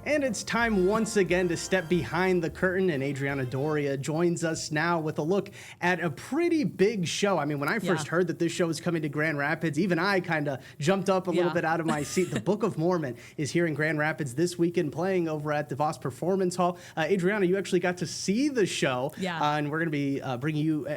And it's time once again to step behind the curtain, and Adriana Doria joins us now with a look at a pretty big show. I mean, when I first heard that this show was coming to Grand Rapids, even I kind of jumped up a little bit out of my seat. The Book of Mormon is here in Grand Rapids this weekend, playing over at DeVos Performance Hall. Adriana, you actually got to see the show, and we're going to be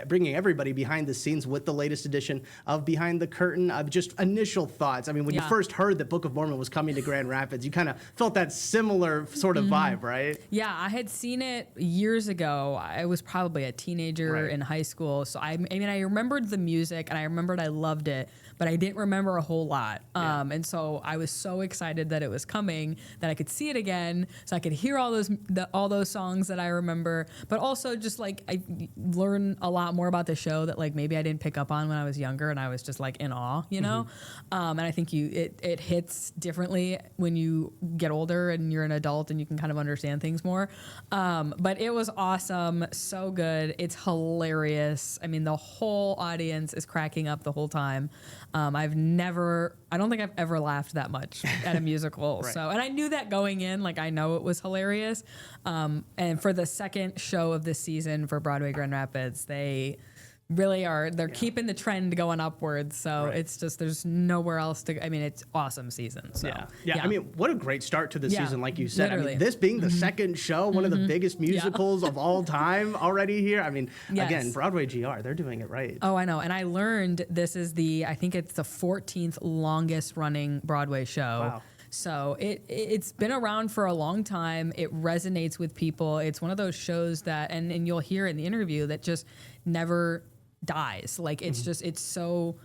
bringing everybody behind the scenes with the latest edition of Behind the Curtain. Just initial thoughts. I mean, when you first heard that Book of Mormon was coming to Grand Rapids, you kind of felt that similar sort of vibe, right? Yeah, I had seen it years ago. I was probably a teenager in high school. So I mean, I remembered the music and I remembered I loved it, but I didn't remember a whole lot. And so I was so excited that it was coming that I could see it again, so I could hear all those songs that I remember, but also just like I learned a lot more about the show that like maybe I didn't pick up on when I was younger, and I was just like in awe, you know? And I think it hits differently when you get older and you're an adult and you can kind of understand things more. But it was awesome, so good. It's hilarious. I mean, the whole audience is cracking up the whole time. I don't think I've ever laughed that much at a musical. So, and I knew that going in, like I know it was hilarious. And for the second show of this season for Broadway Grand Rapids, they really are. They're keeping the trend going upwards. So it's just, there's nowhere else to, I mean, it's awesome season. So I mean, what a great start to the season, like you said. Literally. I mean, this being the second show, one of the biggest musicals of all time already here. I mean, again, Broadway GR, they're doing it right. Oh, I know. And I learned this is I think it's the 14th longest running Broadway show. Wow. So it's been around for a long time. It resonates with people. It's one of those shows that, and you'll hear in the interview, that just never dies. Like it's just, it's so,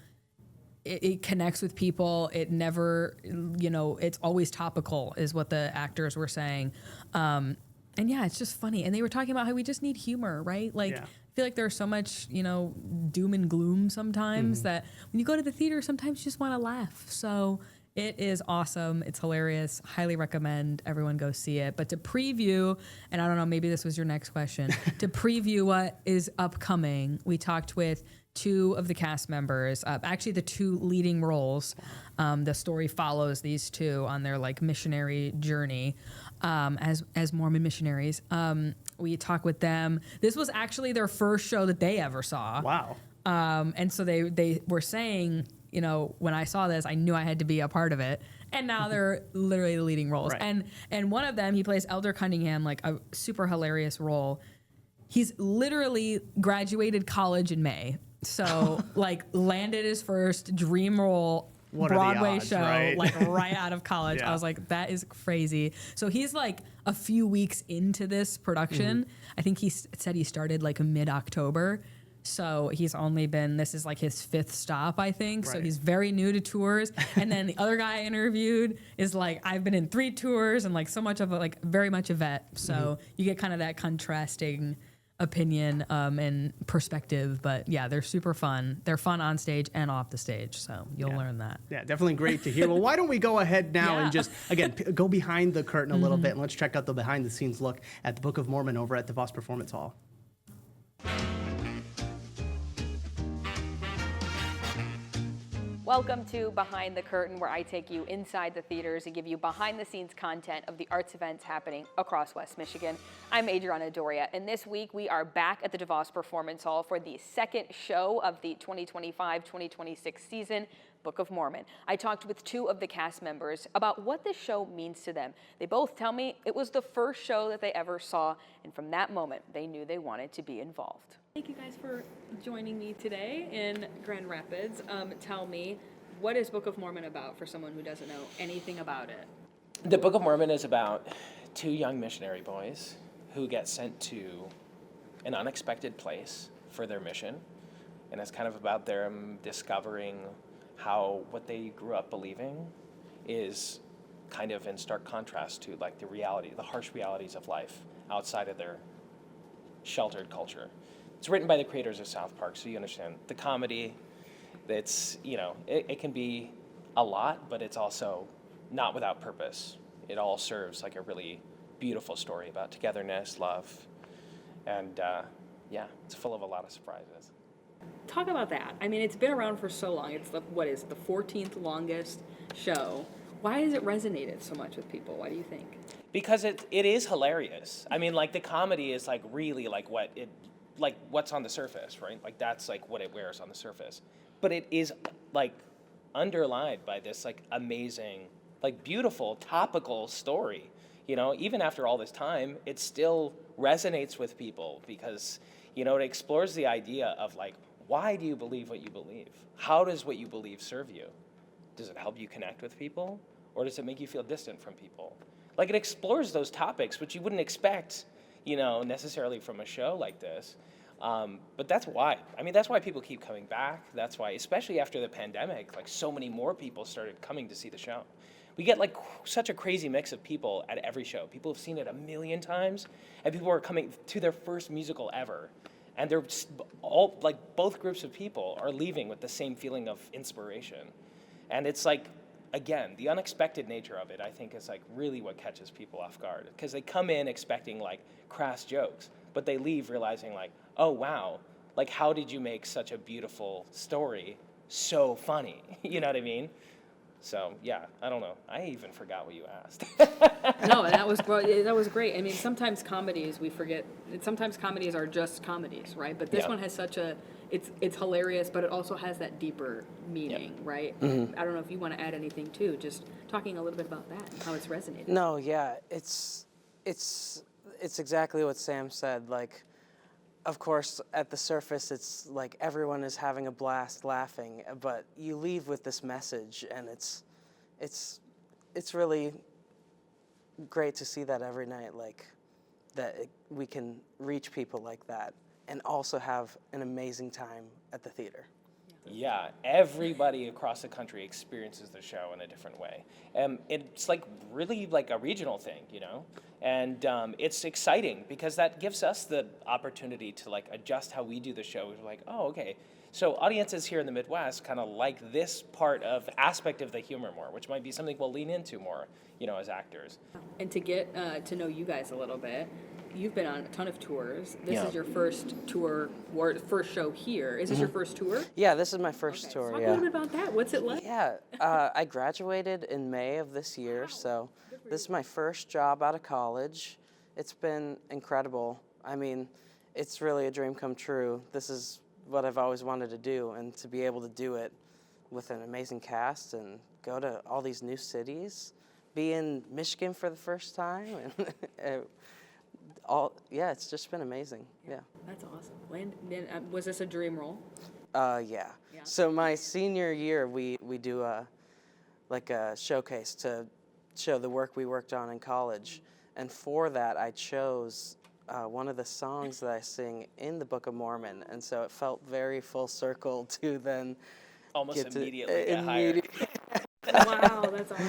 it connects with people. It never, it's always topical is what the actors were saying. And yeah, it's just funny. And they were talking about how we just need humor, right? Like, I feel like there's so much, doom and gloom sometimes that when you go to the theater, sometimes you just want to laugh. So it is awesome. It's hilarious. Highly recommend everyone go see it. But to preview, and I don't know, maybe this was your next question, to preview what is upcoming, we talked with two of the cast members, actually the two leading roles. The story follows these two on their like missionary journey as Mormon missionaries. We talked with them. This was actually their first show that they ever saw. Wow. And so they were saying, when I saw this, I knew I had to be a part of it. And now they're literally the leading roles. Right. And one of them, he plays Elder Cunningham, like a super hilarious role. He's literally graduated college in May. So like landed his first dream role Broadway show, like right out of college. I was like, that is crazy. So he's like a few weeks into this production. I think he said he started like mid-October. So he's only been, this is like his fifth stop, I think. So he's very new to tours. And then the other guy I interviewed is like, I've been in 3 tours and like so much of like very much a vet. So you get kind of that contrasting opinion and perspective. But yeah, they're super fun. They're fun on stage and off the stage. So you'll learn that. Yeah, definitely great to hear. Well, why don't we go ahead now and just, again, go behind the curtain a little bit, and let's check out the behind the scenes look at the Book of Mormon over at DeVos Performance Hall. Welcome to Behind the Curtain, where I take you inside the theaters and give you behind-the-scenes content of the arts events happening across West Michigan. I'm Adriana Doria, and this week we are back at the DeVos Performance Hall for the second show of the 2025-2026 season, Book of Mormon. I talked with 2 of the cast members about what this show means to them. They both tell me it was the first show that they ever saw, and from that moment, they knew they wanted to be involved. Thank you guys for joining me today in Grand Rapids. Tell me, what is Book of Mormon about for someone who doesn't know anything about it? The Book of Mormon is about 2 young missionary boys who get sent to an unexpected place for their mission. And it's kind of about them discovering how what they grew up believing is kind of in stark contrast to like the harsh realities of life outside of their sheltered culture. It's written by the creators of South Park, so you understand the comedy. It's, it can be a lot, but it's also not without purpose. It all serves like a really beautiful story about togetherness, love, and it's full of a lot of surprises. Talk about that. I mean, it's been around for so long. It's the 14th longest show. Why has it resonated so much with people? Why do you think? because it is hilarious. I mean, like the comedy is like really like what's on the surface, right? Like that's like what it wears on the surface. But it is like underlined by this like amazing, like beautiful topical story. You know, even after all this time, it still resonates with people because, you know, it explores the idea of like, why do you believe what you believe? How does what you believe serve you? Does it help you connect with people? Or does it make you feel distant from people? Like it explores those topics, which you wouldn't expect, you know, necessarily from a show like this. But that's why. I mean, that's why people keep coming back. That's why, especially after the pandemic, like so many more people started coming to see the show. We get like such a crazy mix of people at every show. People have seen it 1,000,000 times, and people are coming to their first musical ever. And they're all, like, both groups of people are leaving with the same feeling of inspiration. And it's like, again, the unexpected nature of it, I think, is like really what catches people off guard. Because they come in expecting like crass jokes, but they leave realizing like, oh, wow, like how did you make such a beautiful story so funny? You know what I mean? So, yeah, I don't know. I even forgot what you asked. No, that was great. I mean, sometimes comedies, we forget, sometimes comedies are just comedies, right? But this one has such a, it's hilarious, but it also has that deeper meaning, right? I don't know if you want to add anything too, just talking a little bit about that and how it's resonated. No, yeah, it's exactly what Sam said. Like, of course, at the surface, it's like everyone is having a blast laughing, but you leave with this message, and it's really great to see that every night, like we can reach people like that and also have an amazing time at the theater. Yeah, everybody across the country experiences the show in a different way. It's like really like a regional thing, you know? And it's exciting because that gives us the opportunity to like adjust how we do the show. We're like, oh, okay. So audiences here in the Midwest kind of like this aspect of the humor more, which might be something we'll lean into more, you know, as actors. And to get to know you guys a little bit, you've been on a ton of tours. This is your first tour, or first show here. Is this your first tour? Yeah, this is my first tour. Talk a little bit about that. What's it like? Yeah, I graduated in May of this year, so this is my first job out of college. It's been incredible. I mean, it's really a dream come true. This is what I've always wanted to do, and to be able to do it with an amazing cast and go to all these new cities, be in Michigan for the first time, and it's just been amazing. Yeah. That's awesome. Was this a dream role? Yeah. So my senior year, we do a showcase to show the work we worked on in college, and for that I chose one of the songs that I sing in the Book of Mormon, and so it felt very full circle to then Almost get immediately get hired. Wow, that's awesome.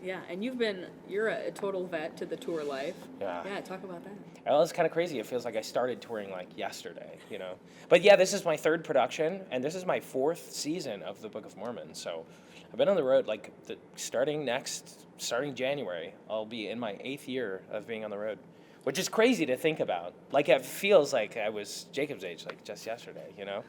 Yeah, and you're a total vet to the tour life. Yeah. Yeah, talk about that. Well, it's kind of crazy. It feels like I started touring like yesterday, you know. But yeah, this is my third production, and this is my 4th season of the Book of Mormon. So I've been on the road like starting January. I'll be in my 8th year of being on the road, which is crazy to think about. Like it feels like I was Jacob's age like just yesterday, you know.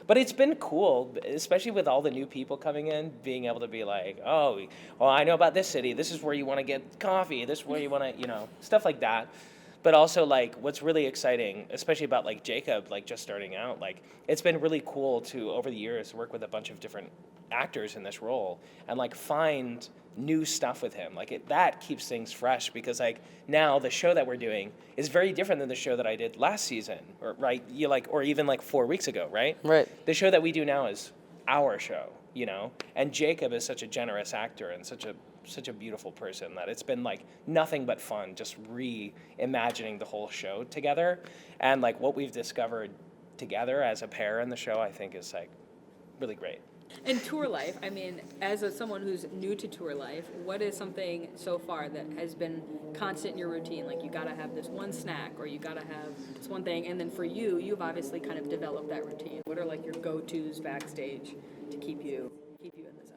But it's been cool, especially with all the new people coming in, being able to be like, oh, well, I know about this city. This is where you want to get coffee. This is where you want to, you know, stuff like that. But also, like, what's really exciting, especially about, like, Jacob, like, just starting out, like, it's been really cool to, over the years, work with a bunch of different actors in this role and, like, find new stuff with him. Like, that keeps things fresh because, like, now the show that we're doing is very different than the show that I did last season, or, right? Or even, like, 4 weeks ago, right? Right. The show that we do now is our show, you know? And Jacob is such a generous actor and such a beautiful person that it's been like nothing but fun just reimagining the whole show together. And like what we've discovered together as a pair in the show, I think is like really great. And tour life, I mean, as someone who's new to tour life, what is something so far that has been constant in your routine? Like you gotta have this one snack or you gotta have this one thing. And then for you, you've obviously kind of developed that routine. What are like your go-tos backstage to keep you in the zone?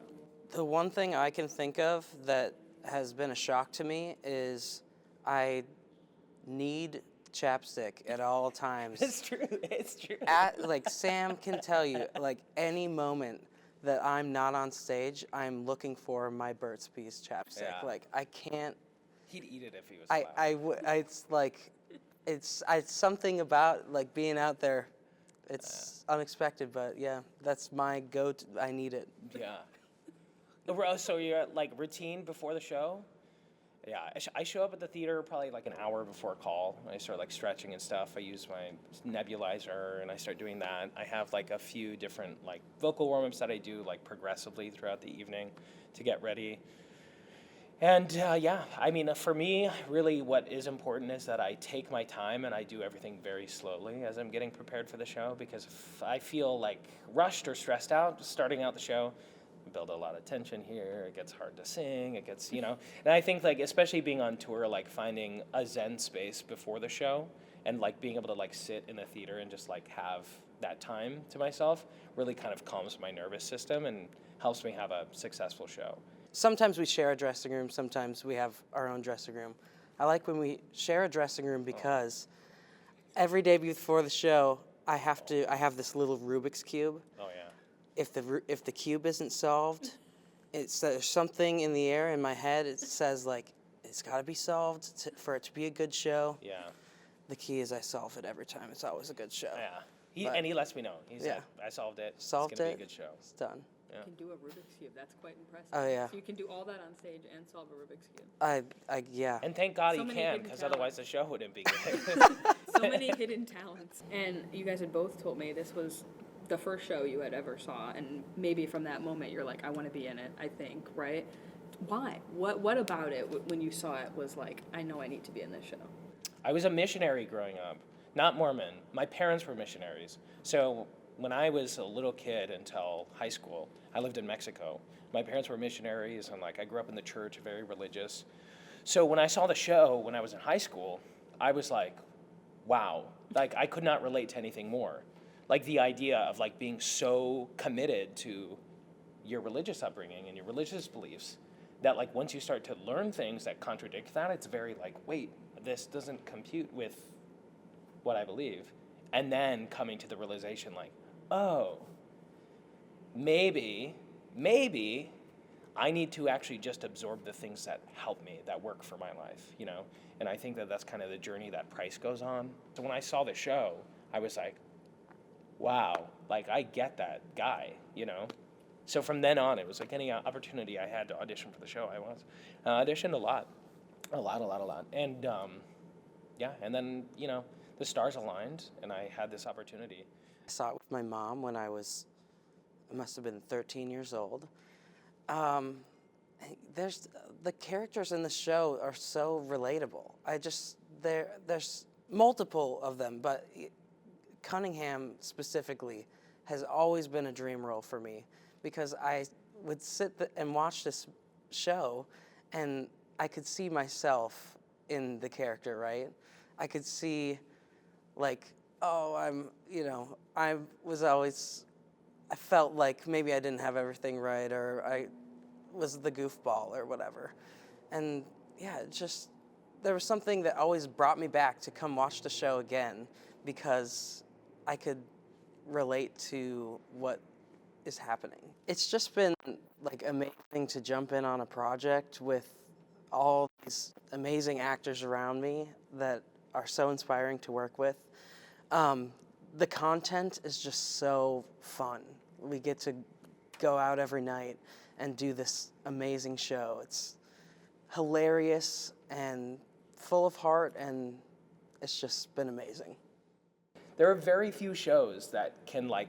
The one thing I can think of that has been a shock to me is I need chapstick at all times. It's true. Like Sam can tell you, like any moment that I'm not on stage, I'm looking for my Burt's Bees chapstick. Yeah. Like I can't He'd eat it if he was allowed. It's like, it's something about like being out there. It's unexpected, but yeah, that's my go-to. I need it. Yeah. So you're like routine before the show? Yeah, I show up at the theater probably like an hour before call. I start like stretching and stuff. I use my nebulizer and I start doing that. I have like a few different like vocal warm-ups that I do like progressively throughout the evening to get ready. And yeah, I mean, for me, really what is important is that I take my time and I do everything very slowly as I'm getting prepared for the show, because if I feel like rushed or stressed out starting out the show, I build a lot of tension here, it gets hard to sing, it gets, and I think like, especially being on tour, like finding a zen space before the show and like being able to like sit in a theater and just like have that time to myself really kind of calms my nervous system and helps me have a successful show. Sometimes we share a dressing room, sometimes we have our own dressing room. I like when we share a dressing room because every day before the show, I have this little Rubik's Cube. Oh yeah. If the cube isn't solved, there's something in the air in my head. It says like it's got to be solved for it to be a good show. Yeah. The key is I solve it every time. It's always a good show. Yeah. He lets me know. He's like, I solved it. Solved it's gonna it. Be a good show. It's done. Yeah. You can do a Rubik's Cube. That's quite impressive. Oh yeah. So you can do all that on stage and solve a Rubik's Cube. Yeah. And thank God So he many can, hidden because talents. otherwise the show wouldn't be good. So many hidden talents. And you guys had both told me this was the first show you had ever saw, and maybe from that moment you're like, I want to be in it, I think, right? Why? What about it when you saw it was like, I know I need to be in this show? I was a missionary growing up, not Mormon. My parents were missionaries. So when I was a little kid until high school, I lived in Mexico. My parents were missionaries, and like I grew up in the church, very religious. So when I saw the show when I was in high school, I was like, wow, like I could not relate to anything more. Like the idea of like being so committed to your religious upbringing and your religious beliefs that like once you start to learn things that contradict that, it's very like, wait, this doesn't compute with what I believe. And then coming to the realization like, oh, maybe I need to actually just absorb the things that help me, that work for my life, And I think that that's kind of the journey that Price goes on. So when I saw the show, I was like, wow, like I get that guy, So from then on, it was like any opportunity I had to audition for the show, I auditioned a lot. And yeah, and then, the stars aligned and I had this opportunity. I saw it with my mom when I must have been 13 years old. The characters in the show are so relatable. There's multiple of them, but Cunningham specifically has always been a dream role for me, because I would sit and watch this show and I could see myself in the character, right? I could see like, oh, I felt like maybe I didn't have everything right, or I was the goofball or whatever. And yeah, there was something that always brought me back to come watch the show again, because I could relate to what is happening. It's just been like amazing to jump in on a project with all these amazing actors around me that are so inspiring to work with. The content is just so fun. We get to go out every night and do this amazing show. It's hilarious and full of heart, and it's just been amazing. There are very few shows that can like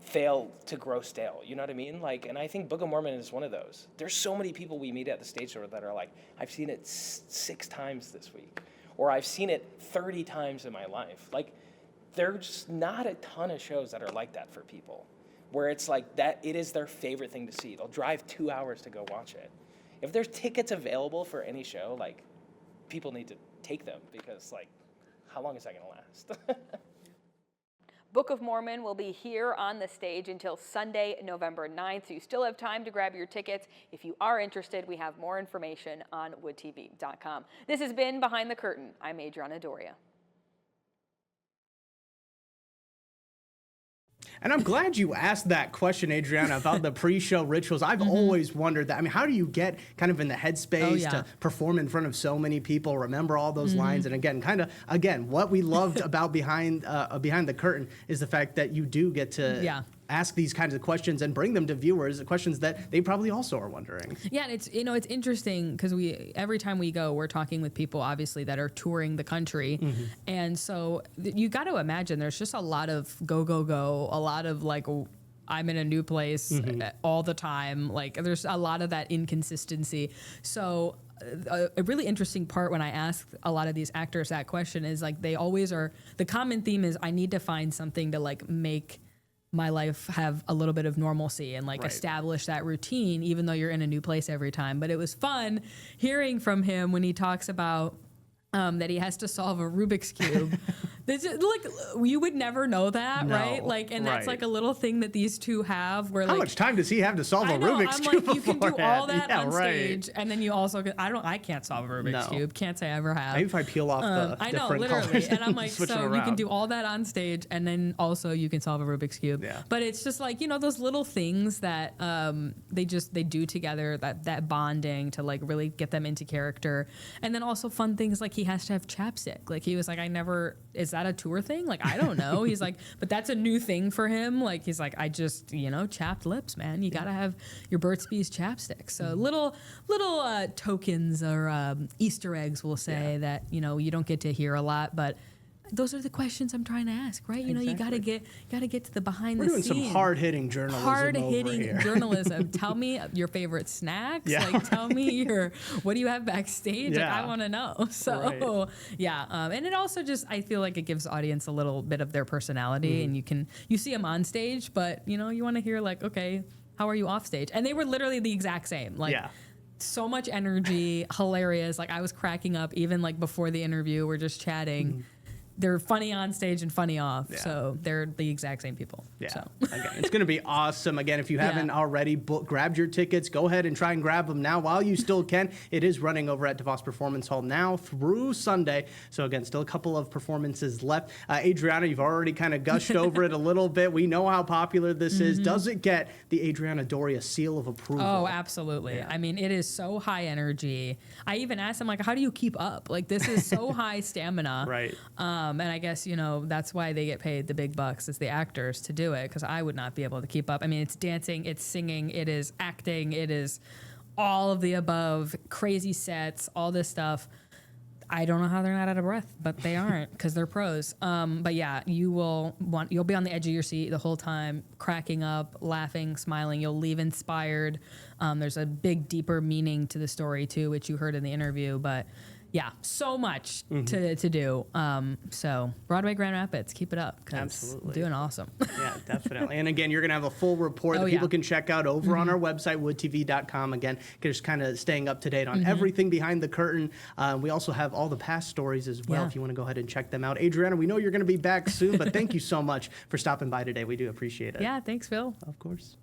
fail to grow stale, you know what I mean? Like, and I think Book of Mormon is one of those. There's so many people we meet at the stage door that are like, I've seen it 6 times this week, or I've seen it 30 times in my life. Like, there's not a ton of shows that are like that for people, where it's like that, it is their favorite thing to see. They'll drive 2 hours to go watch it. If there's tickets available for any show, like, people need to take them, because like, how long is that gonna last? Book of Mormon will be here on the stage until Sunday, November 9th, so you still have time to grab your tickets. If you are interested, we have more information on woodtv.com. This has been Behind the Curtain. I'm Adriana Doria. And I'm glad you asked that question, Adriana, about the pre-show rituals. I've always wondered that. I mean, how do you get kind of in the headspace to perform in front of so many people, remember all those lines? And again, what we loved about behind the curtain is the fact that you do get to ask these kinds of questions and bring them to viewers, questions that they probably also are wondering. Yeah, and it's interesting because every time we go, we're talking with people obviously that are touring the country, and so you got to imagine there's just a lot of go, a lot of like, I'm in a new place all the time. Like there's a lot of that inconsistency. So a really interesting part when I ask a lot of these actors that question is like they always are. The common theme is I need to find something to like make my life have a little bit of normalcy and like establish that routine, even though you're in a new place every time. But it was fun hearing from him when he talks about that he has to solve a Rubik's Cube. Like you would never know that, right? Like, and that's like a little thing that these two have. Where how much time does he have to solve a Rubik's Cube? Like, you can do all that on stage, and then you also I can't solve a Rubik's Cube. Can't say I ever have. Maybe if I peel off the I know, different literally, colors and I'm like, so you can do around. all that on stage, and then also you can solve a Rubik's Cube. Yeah. But it's just like those little things that they do together, that bonding to like really get them into character, and then also fun things like he has to have chapstick. Like he was like, is that a tour thing? Like, I don't know. He's like, but that's a new thing for him. Like, he's like, I just, chapped lips, man. You got to have your Burt's Bees chapstick. So little tokens or Easter eggs, we'll say, that, you don't get to hear a lot, but those are the questions I'm trying to ask, right? You gotta get to the behind the scenes. We're doing some hard-hitting journalism Hard-hitting journalism. Tell me your favorite snacks. Yeah. Like, tell me what do you have backstage? Yeah. Like, I want to know. So, and it also just, I feel like it gives the audience a little bit of their personality, and you see them on stage, but you want to hear like, okay, how are you off stage? And they were literally the exact same. Like. Yeah. So much energy, hilarious. Like I was cracking up even like before the interview. We're just chatting. They're funny on stage and funny off. Yeah. So they're the exact same people. Yeah. So. Again, it's going to be awesome. Again, if you haven't already grabbed your tickets, go ahead and try and grab them now while you still can. It is running over at DeVos Performance Hall now through Sunday. So again, still a couple of performances left. Adriana, you've already kind of gushed over it a little bit. We know how popular this is. Does it get the Adriana Doria seal of approval? Oh, absolutely. Yeah. I mean, it is so high energy. I even asked him, like, how do you keep up? Like, this is so high stamina. Right. And I guess, that's why they get paid the big bucks as the actors to do it, because I would not be able to keep up. I mean, it's dancing, it's singing, it is acting, it is all of the above, crazy sets, all this stuff. I don't know how they're not out of breath, but they aren't because they're pros. But yeah, you'll be on the edge of your seat the whole time, cracking up, laughing, smiling. You'll leave inspired. There's a big, deeper meaning to the story too, which you heard in the interview. But yeah, so much to do. So Broadway Grand Rapids, keep it up. Absolutely. Doing awesome. Yeah, definitely. And again, you're going to have a full report that people can check out over on our website, woodtv.com. Again, just kind of staying up to date on everything behind the curtain. We also have all the past stories as well if you want to go ahead and check them out. Adriana, we know you're going to be back soon, but thank you so much for stopping by today. We do appreciate it. Yeah, thanks, Phil. Of course.